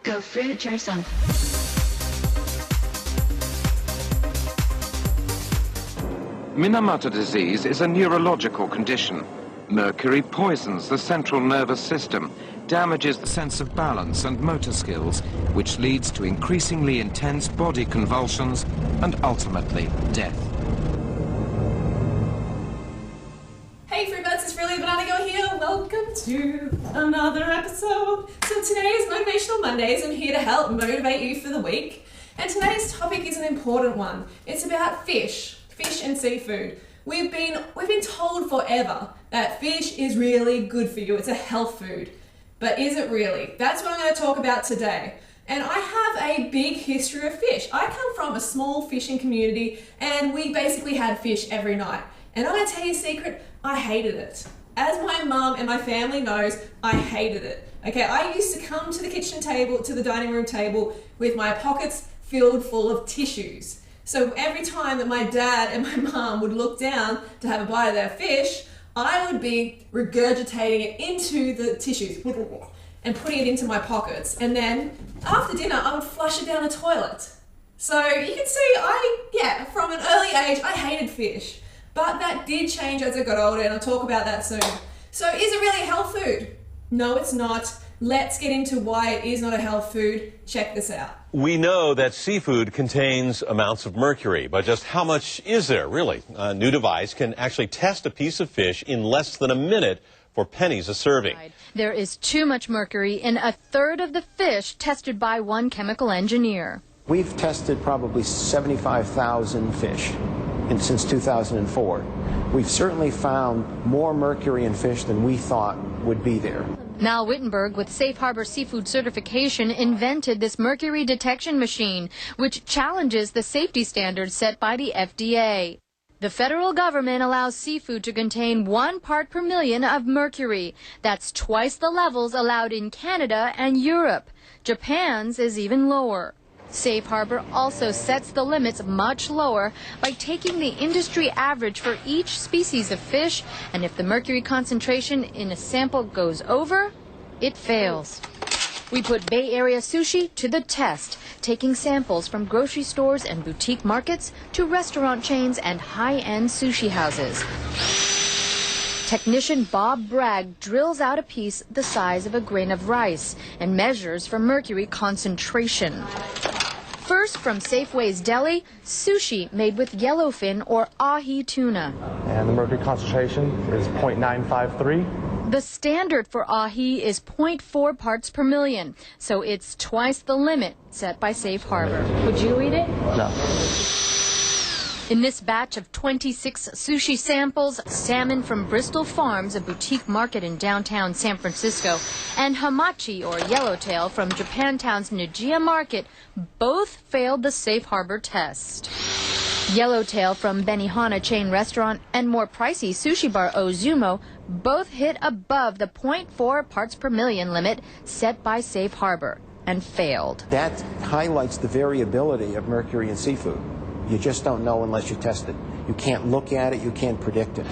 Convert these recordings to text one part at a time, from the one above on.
Go fruit yourself. Minamata disease is a neurological condition. Mercury poisons the central nervous system, damages the sense of balance and motor skills, which leads to increasingly intense body convulsions and ultimately death. Hey Fruitbuds, it's Freelee and here. Welcome to another episode. So today is Motivational Mondays. I'm here to help motivate you for the week. And today's topic is an important one. It's about fish and seafood. We've been told forever that fish is really good for you. It's a health food. But is it really? That's what I'm going to talk about today. And I have a big history of fish. I come from a small fishing community and we basically had fish every night. And I'm going to tell you a secret, I hated it. As my mum and my family knows, I hated it. Okay, I used to come to the kitchen table, to the dining room table with my pockets filled full of tissues. So every time that my dad and my mum would look down to have a bite of their fish, I would be regurgitating it into the tissues and putting it into my pockets. And then after dinner, I would flush it down the toilet. So you can see, from an early age, I hated fish. But that did change as I got older, and I'll talk about that soon. So is it really a health food? No, it's not. Let's get into why it is not a health food. Check this out. We know that seafood contains amounts of mercury, but just how much is there, really? A new device can actually test a piece of fish in less than a minute for pennies a serving. There is too much mercury in a third of the fish tested by one chemical engineer. We've tested probably 75,000 fish since 2004. We've certainly found more mercury in fish than we thought would be there. Mal Wittenberg with Safe Harbor Seafood Certification invented this mercury detection machine, which challenges the safety standards set by the FDA. The federal government allows seafood to contain 1 part per million of mercury. That's twice the levels allowed in Canada and Europe. Japan's is even lower. Safe Harbor also sets the limits much lower by taking the industry average for each species of fish, and if the mercury concentration in a sample goes over, it fails. We put Bay Area sushi to the test, taking samples from grocery stores and boutique markets to restaurant chains and high-end sushi houses. Technician Bob Bragg drills out a piece the size of a grain of rice and measures for mercury concentration. First, from Safeway's Deli, sushi made with yellowfin or ahi tuna. And the mercury concentration is 0.953. The standard for ahi is 0.4 parts per million, so it's twice the limit set by Safe Harbor. Would you eat it? No. In this batch of 26 sushi samples, salmon from Bristol Farms, a boutique market in downtown San Francisco, and hamachi, or yellowtail, from Japantown's Nijiya Market, both failed the Safe Harbor test. Yellowtail from Benihana chain restaurant and more pricey sushi bar Ozumo both hit above the 0.4 parts per million limit set by Safe Harbor and failed. That highlights the variability of mercury in seafood. You just don't know unless you test it. You can't look at it, you can't predict it.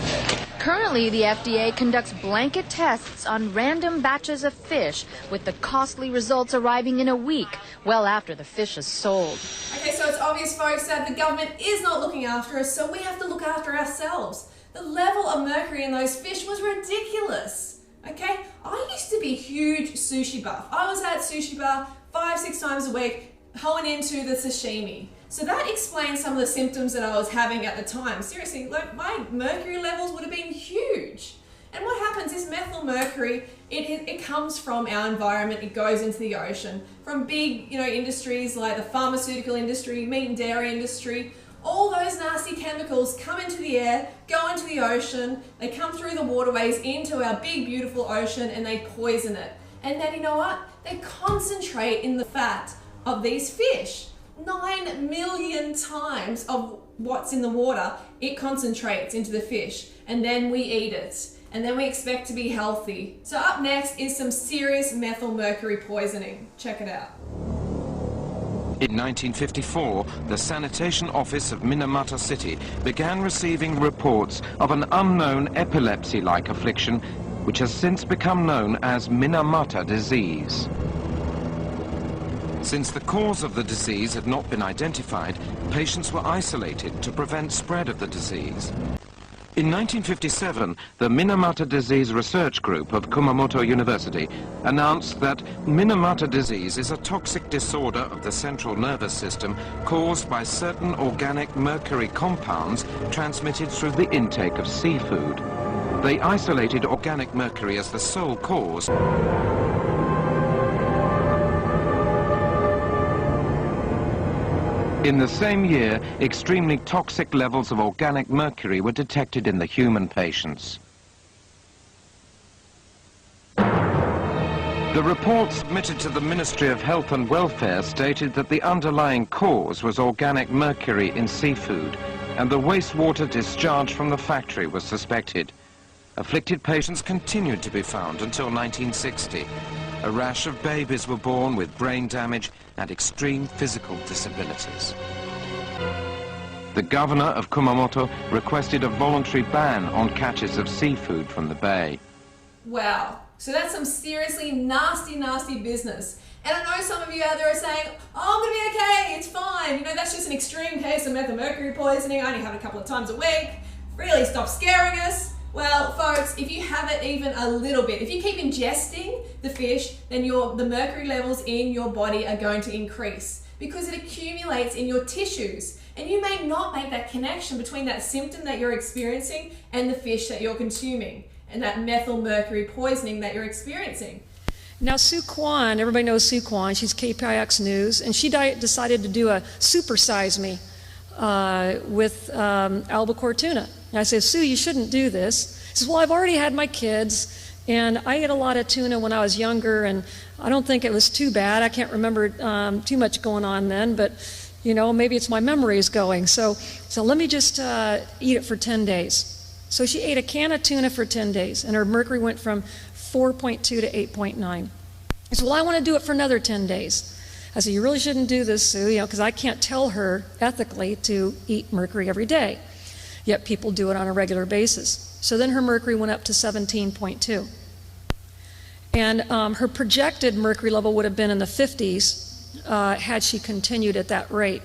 Currently, the FDA conducts blanket tests on random batches of fish, with the costly results arriving in a week, well after the fish is sold. Okay, so it's obvious, folks, that the government is not looking after us, so we have to look after ourselves. The level of mercury in those fish was ridiculous. Okay, I used to be a huge sushi buff. I was at sushi bar 5-6 times a week, honing into the sashimi. So that explains some of the symptoms that I was having at the time. Seriously, like my mercury levels would have been huge. And what happens is methyl mercury, it comes from our environment, it goes into the ocean. From big industries like the pharmaceutical industry, meat and dairy industry, all those nasty chemicals come into the air, go into the ocean, they come through the waterways into our big beautiful ocean and they poison it. And then you know what? They concentrate in the fat of these fish. 9 million times of what's in the water, it concentrates into the fish, and then we eat it, and then we expect to be healthy. So up next is some serious methyl mercury poisoning. Check it out. In 1954, the Sanitation Office of Minamata City began receiving reports of an unknown epilepsy-like affliction, which has since become known as Minamata disease. Since the cause of the disease had not been identified, patients were isolated to prevent spread of the disease. In 1957, the Minamata Disease Research Group of Kumamoto University announced that Minamata disease is a toxic disorder of the central nervous system caused by certain organic mercury compounds transmitted through the intake of seafood. They isolated organic mercury as the sole cause. In the same year, extremely toxic levels of organic mercury were detected in the human patients. The report submitted to the Ministry of Health and Welfare stated that the underlying cause was organic mercury in seafood, and the wastewater discharge from the factory was suspected. Afflicted patients continued to be found until 1960. A rash of babies were born with brain damage and extreme physical disabilities. The governor of Kumamoto requested a voluntary ban on catches of seafood from the bay. Wow, so that's some seriously nasty, nasty business. And I know some of you out there are saying, oh, I'm gonna be okay, it's fine. You know, that's just an extreme case of methylmercury poisoning. I only have it a couple of times a week. Really, stop scaring us. Well, folks, if you have it even a little bit, if you keep ingesting the fish, then the mercury levels in your body are going to increase because it accumulates in your tissues. And you may not make that connection between that symptom that you're experiencing and the fish that you're consuming and that methylmercury poisoning that you're experiencing. Now, Sue Kwan, everybody knows Sue Kwan, she's KPIX News, and she decided to do a supersize me with albacore tuna. And I said, Sue, you shouldn't do this. She says, well, I've already had my kids, and I ate a lot of tuna when I was younger, and I don't think it was too bad. I can't remember too much going on then, but, you know, maybe it's my memories going. So let me just eat it for 10 days. So she ate a can of tuna for 10 days, and her mercury went from 4.2 to 8.9. I said, well, I want to do it for another 10 days. I said, you really shouldn't do this, Sue, you know, because I can't tell her ethically to eat mercury every day. Yet people do it on a regular basis. So then her mercury went up to 17.2. And her projected mercury level would have been in the 50s had she continued at that rate.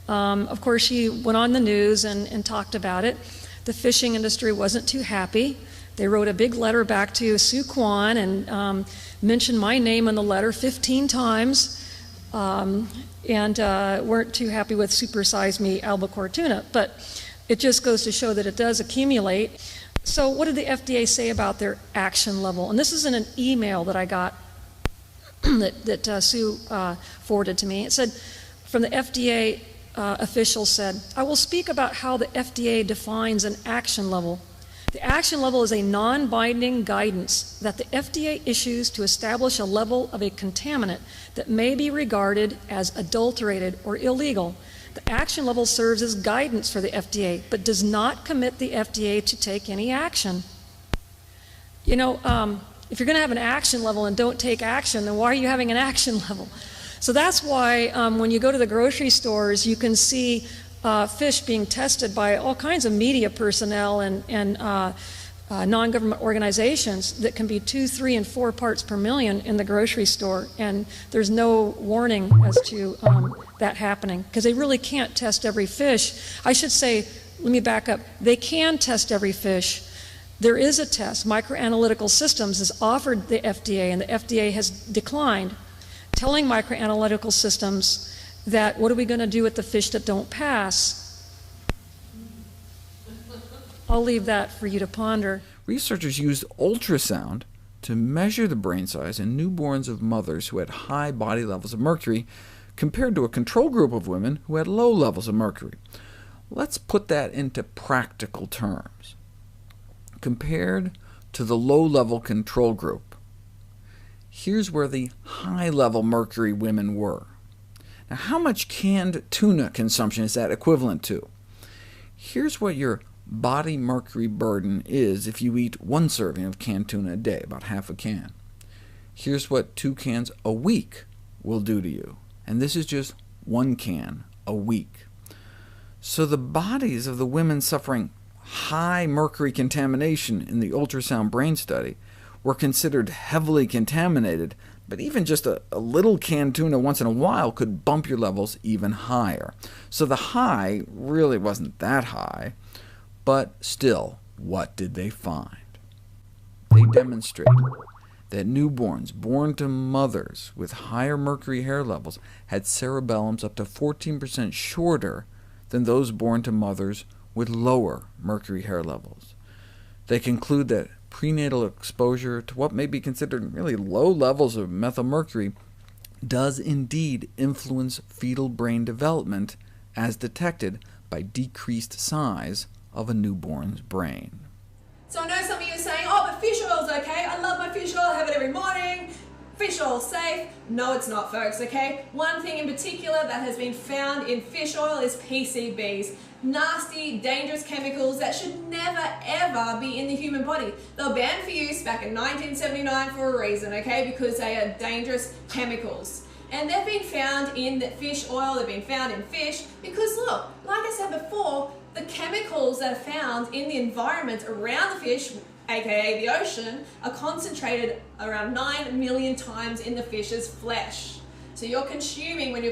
Of course, she went on the news and talked about it. The fishing industry wasn't too happy. They wrote a big letter back to Sue Kwan and mentioned my name in the letter 15 times. And weren't too happy with supersize me albacore tuna. But it just goes to show that it does accumulate. So what did the FDA say about their action level? And this is in an email that I got that Sue forwarded to me. It said, from the FDA official said, I will speak about how the FDA defines an action level. The action level is a non-binding guidance that the FDA issues to establish a level of a contaminant that may be regarded as adulterated or illegal. The action level serves as guidance for the FDA, but does not commit the FDA to take any action. You know, if you're going to have an action level and don't take action, then why are you having an action level? So that's why when you go to the grocery stores, you can see fish being tested by all kinds of media personnel and non-government organizations that can be 2, 3, and 4 parts per million in the grocery store, and there's no warning as to that happening because they really can't test every fish. I should say, let me back up, they can test every fish. There is a test. Microanalytical Systems has offered the FDA, and the FDA has declined, telling Microanalytical Systems that what are we going to do with the fish that don't pass? I'll leave that for you to ponder. Researchers used ultrasound to measure the brain size in newborns of mothers who had high body levels of mercury compared to a control group of women who had low levels of mercury. Let's put that into practical terms. Compared to the low-level control group, here's where the high-level mercury women were. Now, how much canned tuna consumption is that equivalent to? Here's what your body mercury burden is if you eat 1 serving of canned tuna a day, about half a can. Here's what 2 cans a week will do to you, and this is just 1 can a week. So the bodies of the women suffering high mercury contamination in the ultrasound brain study were considered heavily contaminated, but even just a little canned tuna once in a while could bump your levels even higher. So the high really wasn't that high, but still, what did they find? They demonstrated that newborns born to mothers with higher mercury hair levels had cerebellums up to 14% shorter than those born to mothers with lower mercury hair levels. They conclude that prenatal exposure to what may be considered really low levels of methylmercury does indeed influence fetal brain development, as detected by decreased size of a newborn's brain. So I know some of you are saying, oh, but fish oil's okay. I love my fish oil, I have it every morning. Fish oil's safe. No, it's not, folks, okay? One thing in particular that has been found in fish oil is PCBs. Nasty, dangerous chemicals that should never, ever be in the human body. They were banned for use back in 1979 for a reason, okay? Because they are dangerous chemicals. And they've been found in the fish oil, they've been found in fish, because look, like I said before, the chemicals that are found in the environment around the fish, aka the ocean, are concentrated around 9 million times in the fish's flesh. So when you're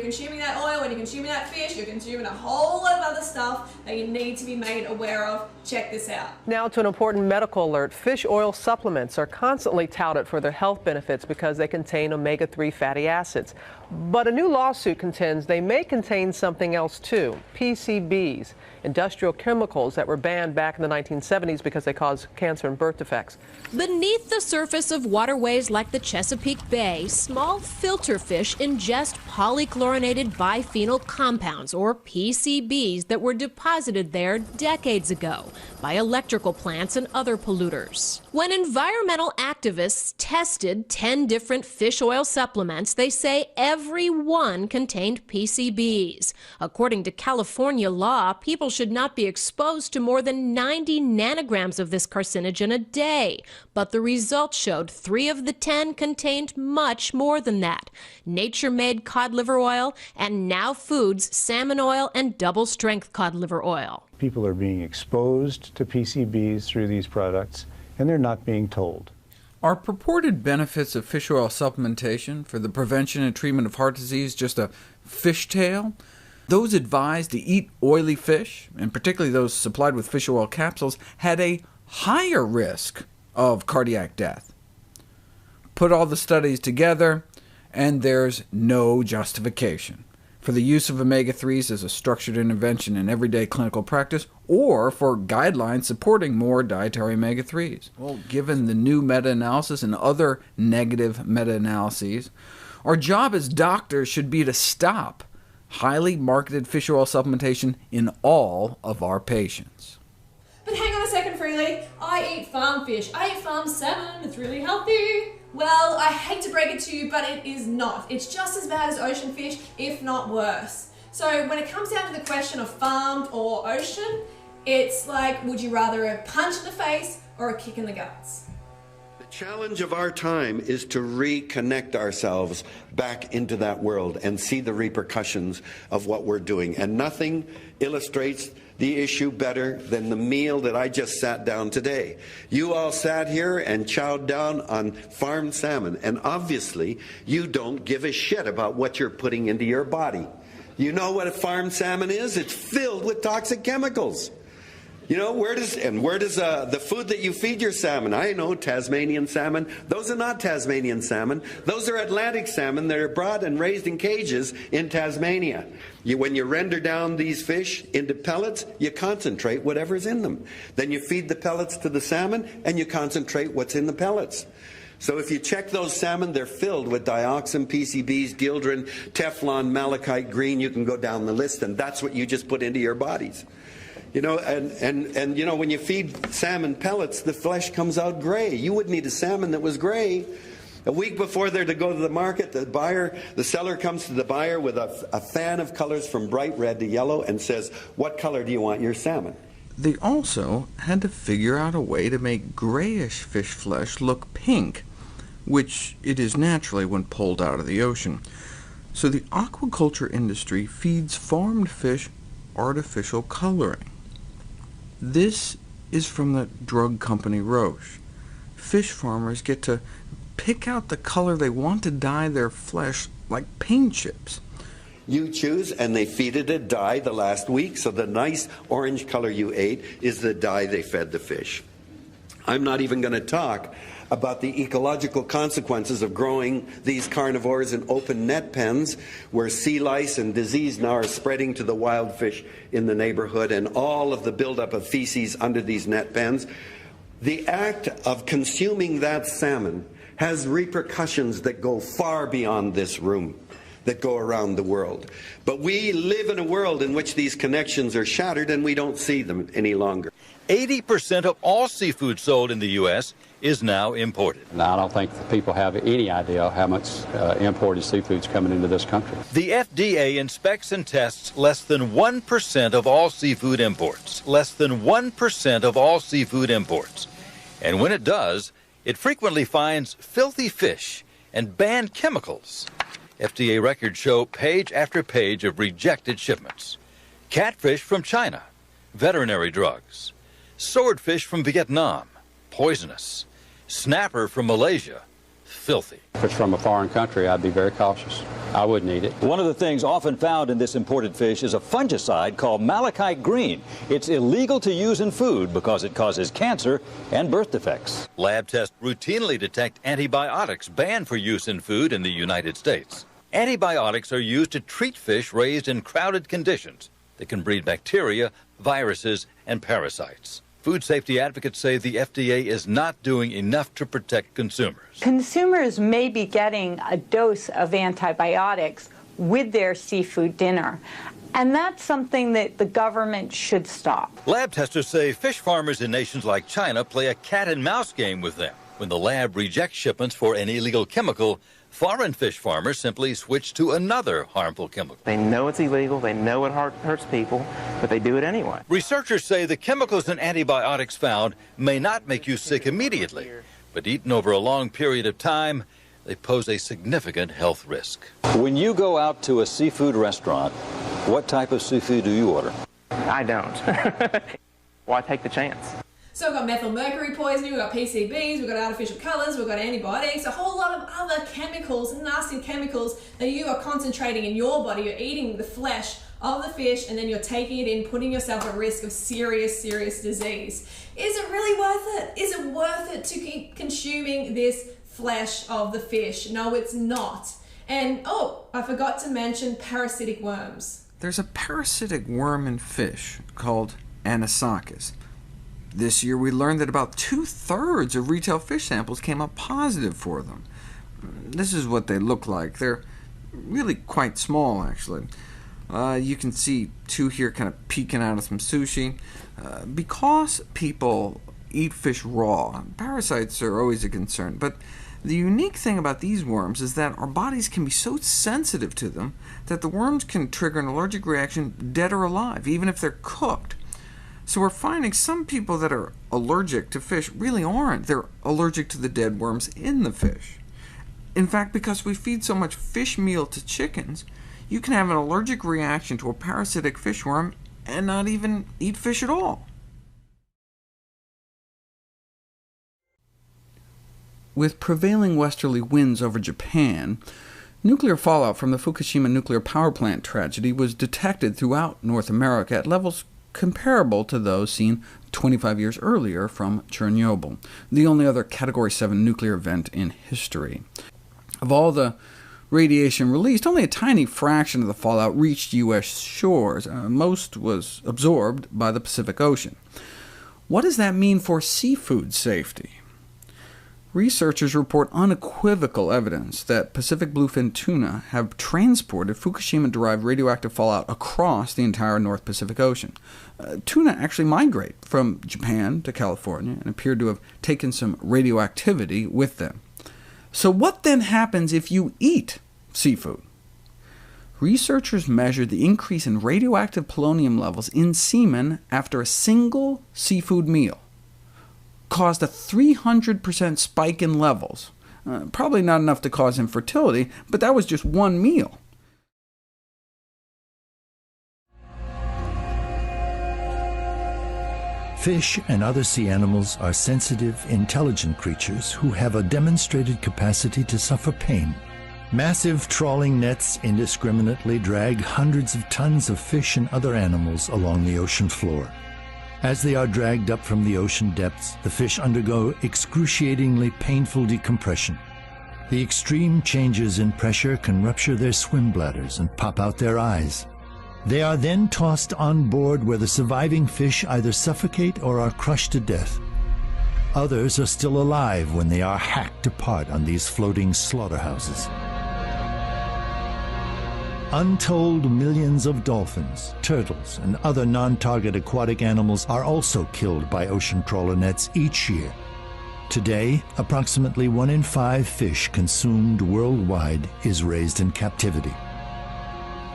consuming that oil, when you're consuming that fish, you're consuming a whole lot of other stuff that you need to be made aware of. Check this out. Now to an important medical alert. Fish oil supplements are constantly touted for their health benefits because they contain omega-3 fatty acids. But a new lawsuit contends they may contain something else too, PCBs, industrial chemicals that were banned back in the 1970s because they cause cancer and birth defects. Beneath the surface of waterways like the Chesapeake Bay, small filter fish ingest polychlorinated biphenyl compounds, or PCBs, that were deposited there decades ago by electrical plants and other polluters. When environmental activists tested 10 different fish oil supplements, they say every one contained PCBs. According to California law, people should not be exposed to more than 90 nanograms of this carcinogen a day. But the results showed 3 of the 10 contained much more than that. Nature-made cod liver oil, and Now Foods salmon oil and double-strength cod liver oil. People are being exposed to PCBs through these products, and they're not being told. Are purported benefits of fish oil supplementation for the prevention and treatment of heart disease just a fishtail? Those advised to eat oily fish, and particularly those supplied with fish oil capsules, had a higher risk of cardiac death. Put all the studies together, and there's no justification for the use of omega-3s as a structured intervention in everyday clinical practice, or for guidelines supporting more dietary omega-3s. Well, given the new meta-analysis and other negative meta-analyses, our job as doctors should be to stop highly marketed fish oil supplementation in all of our patients. But hang on a second, Freelee. I eat farm fish. I eat farm salmon. It's really healthy. Well, I hate to break it to you, but it is not. It's just as bad as ocean fish, if not worse. So when it comes down to the question of farmed or ocean, it's like, would you rather a punch in the face or a kick in the guts? The challenge of our time is to reconnect ourselves back into that world and see the repercussions of what we're doing. And nothing illustrates the issue better than the meal that I just sat down today. You all sat here and chowed down on farmed salmon, and obviously you don't give a shit about what you're putting into your body. You know what a farmed salmon is? It's filled with toxic chemicals. You know, where does the food that you feed your salmon? I know Tasmanian salmon. Those are not Tasmanian salmon. Those are Atlantic salmon that are brought and raised in cages in Tasmania. When you render down these fish into pellets, you concentrate whatever's in them. Then you feed the pellets to the salmon, and you concentrate what's in the pellets. So if you check those salmon, they're filled with dioxin, PCBs, gildrin, Teflon, malachite green. You can go down the list, and that's what you just put into your bodies. You know, and you know, when you feed salmon pellets, the flesh comes out gray. You wouldn't eat a salmon that was gray. A week before they're to go to the market, the seller comes to the buyer with a fan of colors from bright red to yellow and says, "What color do you want your salmon?" They also had to figure out a way to make grayish fish flesh look pink, which it is naturally when pulled out of the ocean. So the aquaculture industry feeds farmed fish artificial coloring. This is from the drug company Roche. Fish farmers get to pick out the color they want to dye their flesh like paint chips. You choose, and they feed it a dye the last week, so the nice orange color you ate is the dye they fed the fish. I'm not even going to talk about the ecological consequences of growing these carnivores in open net pens where sea lice and disease now are spreading to the wild fish in the neighborhood, and all of the buildup of feces under these net pens. The act of consuming that salmon has repercussions that go far beyond this room, that go around the world. But we live in a world in which these connections are shattered and we don't see them any longer. 80% of all seafood sold in the U.S. is now imported. Now, I don't think people have any idea how much imported seafood's coming into this country. The FDA inspects and tests less than 1% of all seafood imports. Less than 1% of all seafood imports. And when it does, it frequently finds filthy fish and banned chemicals. FDA records show page after page of rejected shipments. Catfish from China, veterinary drugs. Swordfish from Vietnam, poisonous. Snapper from Malaysia, filthy. If it's from a foreign country, I'd be very cautious. I wouldn't eat it. One of the things often found in this imported fish is a fungicide called malachite green. It's illegal to use in food because it causes cancer and birth defects. Lab tests routinely detect antibiotics banned for use in food in the United States. Antibiotics are used to treat fish raised in crowded conditions that can breed bacteria, viruses, and parasites. Food safety advocates say the FDA is not doing enough to protect consumers. Consumers may be getting a dose of antibiotics with their seafood dinner, and that's something that the government should stop. Lab testers say fish farmers in nations like China play a cat-and-mouse game with them. When the lab rejects shipments for an illegal chemical, foreign fish farmers simply switch to another harmful chemical. They know it's illegal, they know it hurts people, but they do it anyway. Researchers say the chemicals and antibiotics found may not make you sick immediately, but eaten over a long period of time, they pose a significant health risk. When you go out to a seafood restaurant, what type of seafood do you order? I don't. Why take the chance? So we've got methyl mercury poisoning, we've got PCBs, we've got artificial colours, we've got antibiotics, a whole lot of other chemicals, nasty chemicals that you are concentrating in your body. You're eating the flesh of the fish and then you're taking it in, putting yourself at risk of serious disease. Is it really worth it? Is it worth it to keep consuming this flesh of the fish? No, it's not. And oh, I forgot to mention parasitic worms. There's a parasitic worm in fish called Anisakis. This year we learned that about 2/3 of retail fish samples came up positive for them. This is what they look like. They're really quite small, actually. You can see two here kind of peeking out of some sushi. Because people eat fish raw, parasites are always a concern, but the unique thing about these worms is that our bodies can be so sensitive to them that the worms can trigger an allergic reaction dead or alive, even if they're cooked. So we're finding some people that are allergic to fish really aren't. They're allergic to the dead worms in the fish. In fact, because we feed so much fish meal to chickens, you can have an allergic reaction to a parasitic fish worm and not even eat fish at all. With prevailing westerly winds over Japan, nuclear fallout from the Fukushima nuclear power plant tragedy was detected throughout North America at levels comparable to those seen 25 years earlier from Chernobyl, the only other Category 7 nuclear event in history. Of all the radiation released, only a tiny fraction of the fallout reached U.S. shores. Most was absorbed by the Pacific Ocean. What does that mean for seafood safety? Researchers report unequivocal evidence that Pacific bluefin tuna have transported Fukushima-derived radioactive fallout across the entire North Pacific Ocean. Tuna actually migrate from Japan to California and appear to have taken some radioactivity with them. So what then happens if you eat seafood? Researchers measured the increase in radioactive polonium levels in semen after a single seafood meal, caused a 300% spike in levels. Probably not enough to cause infertility, but that was just one meal. Fish and other sea animals are sensitive, intelligent creatures who have a demonstrated capacity to suffer pain. Massive trawling nets indiscriminately drag hundreds of tons of fish and other animals along the ocean floor. As they are dragged up from the ocean depths, the fish undergo excruciatingly painful decompression. The extreme changes in pressure can rupture their swim bladders and pop out their eyes. They are then tossed on board where the surviving fish either suffocate or are crushed to death. Others are still alive when they are hacked apart on these floating slaughterhouses. Untold millions of dolphins, turtles, and other non-target aquatic animals are also killed by ocean trawler nets each year. Today, approximately 1 in 5 fish consumed worldwide is raised in captivity.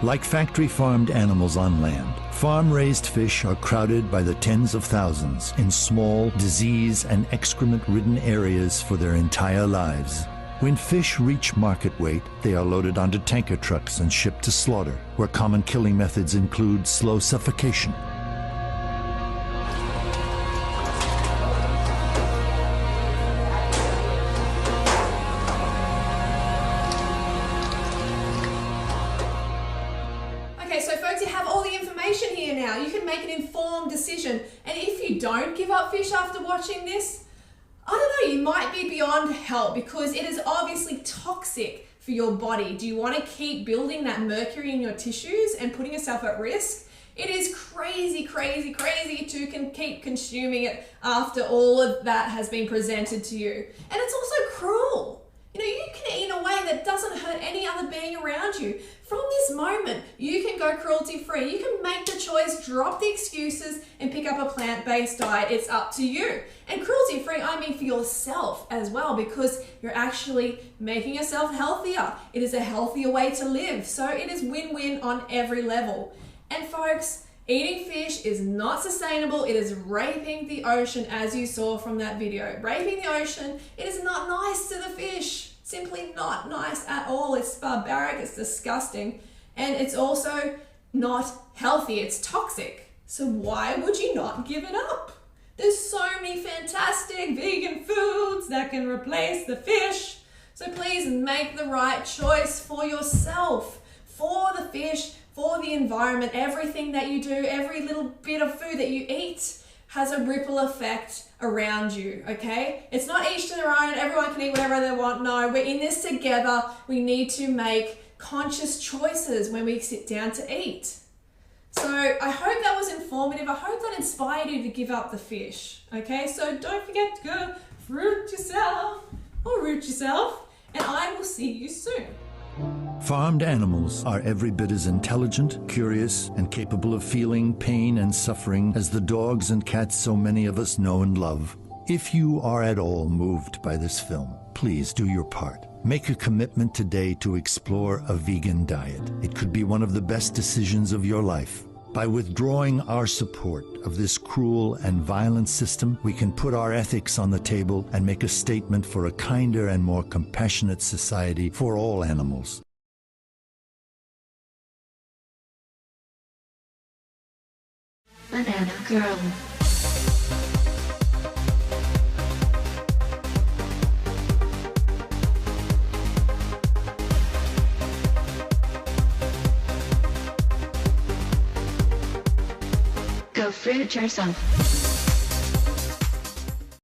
Like factory-farmed animals on land, farm-raised fish are crowded by the tens of thousands in small, disease- and excrement-ridden areas for their entire lives. When fish reach market weight, they are loaded onto tanker trucks and shipped to slaughter, where common killing methods include slow suffocation. Okay, so folks, you have all the information here now. You can make an informed decision. And if you don't give up fish after watching this, I don't know, you might be beyond help because it is obviously toxic for your body. Do you want to keep building that mercury in your tissues and putting yourself at risk? It is crazy, crazy, crazy to keep consuming it after all of that has been presented to you. And it's also cruel. You know, you can eat in a way that doesn't hurt any other being around you. From this moment, you can go cruelty-free. You can make the choice, drop the excuses, and pick up a plant-based diet. It's up to you. And cruelty-free, I mean for yourself as well, because you're actually making yourself healthier. It is a healthier way to live. So it is win-win on every level. And folks, eating fish is not sustainable. It is raping the ocean, as you saw from that video. Raping the ocean, it is not nice to the fish. Simply not nice at all. It's barbaric, it's disgusting, and it's also not healthy. It's toxic. So why would you not give it up? There's so many fantastic vegan foods that can replace the fish. So please make the right choice for yourself, for the fish, for the environment. Everything that you do, every little bit of food that you eat has a ripple effect around you, okay? It's not each to their own, everyone can eat whatever they want. No, we're in this together. We need to make conscious choices when we sit down to eat. So I hope that was informative. I hope that inspired you to give up the fish, okay? So don't forget to go fruit yourself or root yourself, and I will see you soon. Farmed animals are every bit as intelligent, curious, and capable of feeling pain and suffering as the dogs and cats so many of us know and love. If you are at all moved by this film, please do your part. Make a commitment today to explore a vegan diet. It could be one of the best decisions of your life. By withdrawing our support of this cruel and violent system, we can put our ethics on the table and make a statement for a kinder and more compassionate society for all animals. Banana Girl. Go fruit yourself.